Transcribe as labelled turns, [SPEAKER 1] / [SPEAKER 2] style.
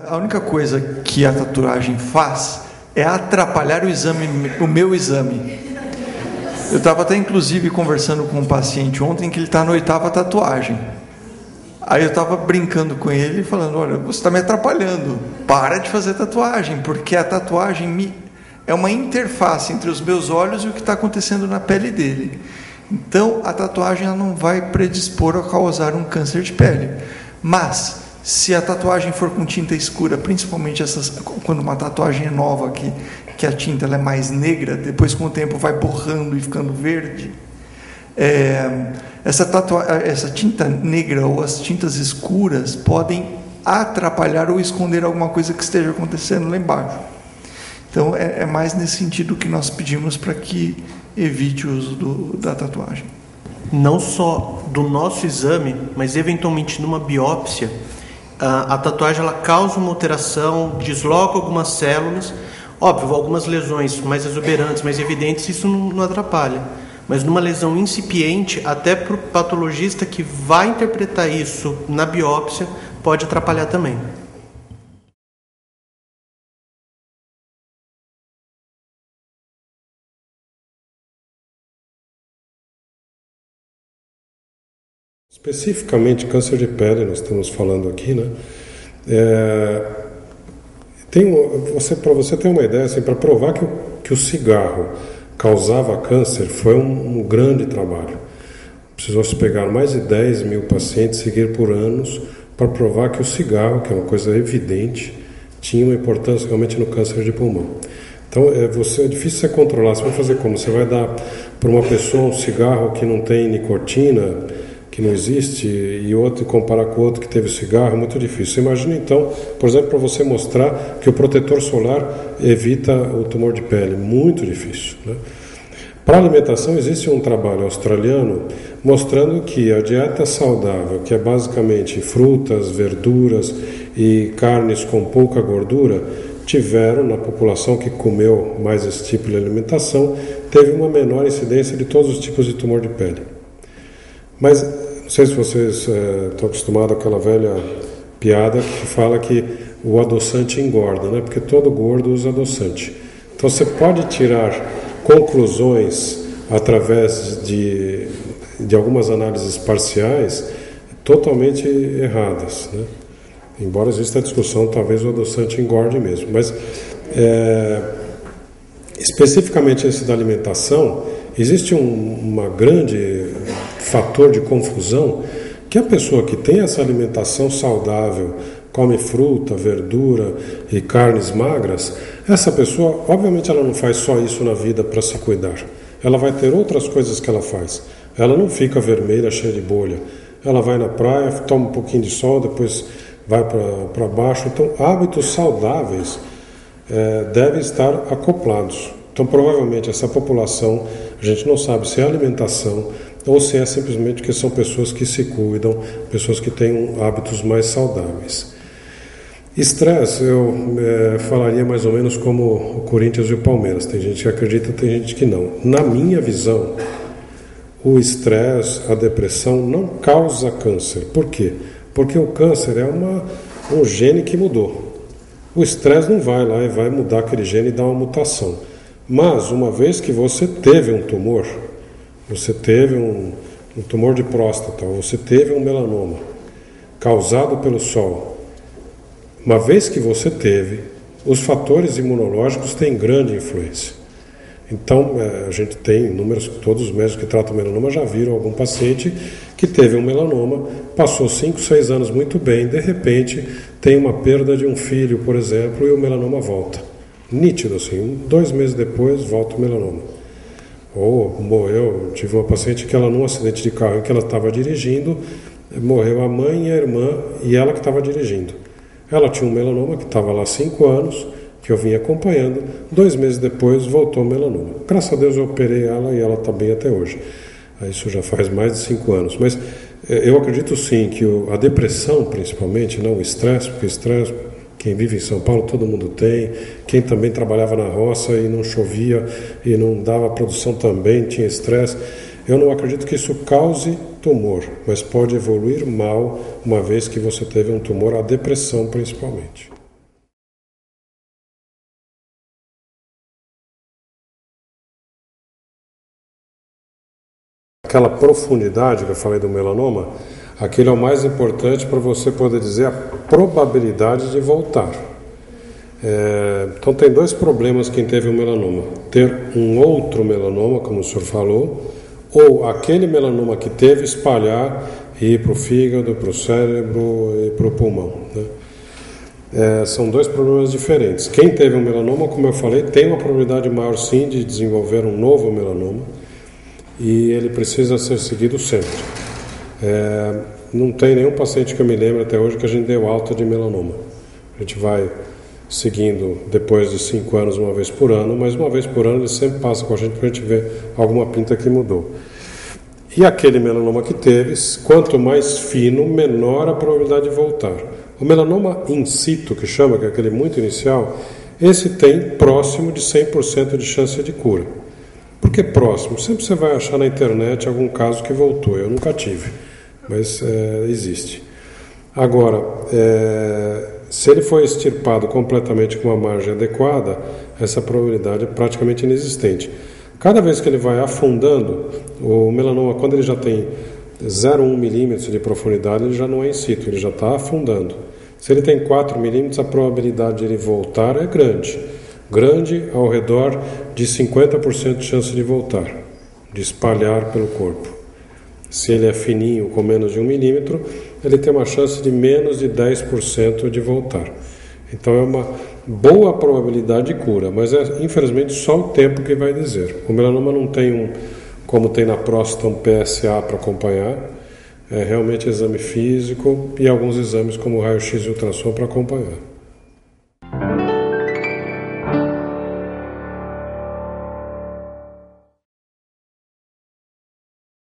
[SPEAKER 1] A única coisa que a tatuagem faz é atrapalhar o meu exame. Eu estava até inclusive conversando com um paciente ontem que ele está na 8ª tatuagem. Aí eu estava brincando com ele, falando: olha, você está me atrapalhando, para de fazer tatuagem, porque a tatuagem é uma interface entre os meus olhos e o que está acontecendo na pele dele. Então a tatuagem ela não vai predispor a causar um câncer de pele. Mas se a tatuagem for com tinta escura, principalmente quando uma tatuagem é nova, que a tinta ela é mais negra, depois com o tempo vai borrando e ficando verde, essa tinta negra ou as tintas escuras podem atrapalhar ou esconder alguma coisa que esteja acontecendo lá embaixo. Então é mais nesse sentido que nós pedimos para que evite o uso da tatuagem.
[SPEAKER 2] Não só do nosso exame, mas eventualmente numa biópsia, a tatuagem ela causa uma alteração, desloca algumas células. Óbvio, algumas lesões mais exuberantes, mais evidentes, isso não atrapalha. Mas numa lesão incipiente, até para o patologista que vai interpretar isso na biópsia, pode atrapalhar também.
[SPEAKER 3] Especificamente câncer de pele, nós estamos falando aqui, né? Para você ter uma ideia, assim, para provar que o cigarro causava câncer, foi um grande trabalho. Precisou se pegar mais de 10 mil pacientes, seguir por anos, para provar que o cigarro, que é uma coisa evidente, tinha uma importância realmente no câncer de pulmão. Então é difícil você controlar. Você vai fazer como? Você vai dar para uma pessoa um cigarro que não tem nicotina, que não existe, e outro comparar com o outro que teve cigarro, é muito difícil. Você imagina então, por exemplo, para você mostrar que o protetor solar evita o tumor de pele, muito difícil, né? Para a alimentação existe um trabalho australiano mostrando que a dieta saudável, que é basicamente frutas, verduras e carnes com pouca gordura, tiveram na população que comeu mais esse tipo de alimentação, teve uma menor incidência de todos os tipos de tumor de pele. Mas não sei se vocês estão acostumados àquela velha piada que fala que o adoçante engorda, né? Porque todo gordo usa adoçante. Então você pode tirar conclusões através de algumas análises parciais totalmente erradas, né? Embora exista a discussão, talvez o adoçante engorde mesmo. Mas especificamente esse da alimentação, existe uma grande fator de confusão, que a pessoa que tem essa alimentação saudável, come fruta, verdura e carnes magras, essa pessoa, obviamente ela não faz só isso na vida para se cuidar. Ela vai ter outras coisas que ela faz. Ela não fica vermelha, cheia de bolha. Ela vai na praia, toma um pouquinho de sol, depois vai para baixo. Então, hábitos saudáveis devem estar acoplados. Então, provavelmente, essa população, a gente não sabe se é alimentação ou se é simplesmente que são pessoas que se cuidam, pessoas que têm hábitos mais saudáveis. Estresse, eu falaria mais ou menos como o Corinthians e o Palmeiras. Tem gente que acredita, tem gente que não. Na minha visão, o estresse, a depressão não causa câncer. Por quê? Porque o câncer é um gene que mudou. O estresse não vai lá e vai mudar aquele gene e dar uma mutação. Mas, uma vez que você teve um tumor, você teve um tumor de próstata, ou você teve um melanoma causado pelo sol, uma vez que você teve, os fatores imunológicos têm grande influência. Então, a gente tem números, todos os médicos que tratam melanoma já viram algum paciente que teve um melanoma, passou 5, 6 anos muito bem, de repente tem uma perda de um filho, por exemplo, e o melanoma volta. Nítido assim, 2 meses depois volta o melanoma. Ou morreu, tive uma paciente que ela num acidente de carro em que ela estava dirigindo, morreu a mãe e a irmã e ela que estava dirigindo. Ela tinha um melanoma que estava lá há 5 anos, que eu vim acompanhando, 2 meses depois voltou o melanoma. Graças a Deus eu operei ela e ela está bem até hoje. Isso já faz mais de 5 anos. Mas eu acredito sim que a depressão principalmente, não o estresse, porque estresse, quem vive em São Paulo todo mundo tem, quem também trabalhava na roça e não chovia e não dava produção também, tinha estresse. Eu não acredito que isso cause tumor, mas pode evoluir mal uma vez que você teve um tumor, a depressão principalmente. aquela profundidade que eu falei do melanoma, aquilo é o mais importante para você poder dizer a probabilidade de voltar. Então tem dois problemas quem teve um melanoma: ter um outro melanoma, como o senhor falou, ou aquele melanoma que teve espalhar e ir para o fígado, para o cérebro e para o pulmão, né? São dois problemas diferentes. Quem teve um melanoma, como eu falei, tem uma probabilidade maior sim de desenvolver um novo melanoma, e ele precisa ser seguido sempre. Não tem nenhum paciente que eu me lembre até hoje que a gente deu alta de melanoma. A gente vai seguindo depois de 5 anos, uma vez por ano, mas uma vez por ano ele sempre passa com a gente para a gente ver alguma pinta que mudou. E aquele melanoma que teve, quanto mais fino, menor a probabilidade de voltar. O melanoma in situ, que chama, que é aquele muito inicial, esse tem próximo de 100% de chance de cura. Por que próximo? Sempre você vai achar na internet algum caso que voltou. Eu nunca tive, mas existe. Agora, se ele for extirpado completamente com uma margem adequada, essa probabilidade é praticamente inexistente. Cada vez que ele vai afundando, o melanoma, quando ele já tem 0,1 milímetros de profundidade, ele já não é in situ, ele já está afundando. Se ele tem 4 milímetros, a probabilidade de ele voltar é grande. Grande ao redor de 50% de chance de voltar, de espalhar pelo corpo. Se ele é fininho, com menos de 1 milímetro, ele tem uma chance de menos de 10% de voltar. Então é uma boa probabilidade de cura, mas é infelizmente só o tempo que vai dizer. O melanoma não tem como tem na próstata, um PSA para acompanhar, é realmente exame físico e alguns exames como raio-x e ultrassom para acompanhar.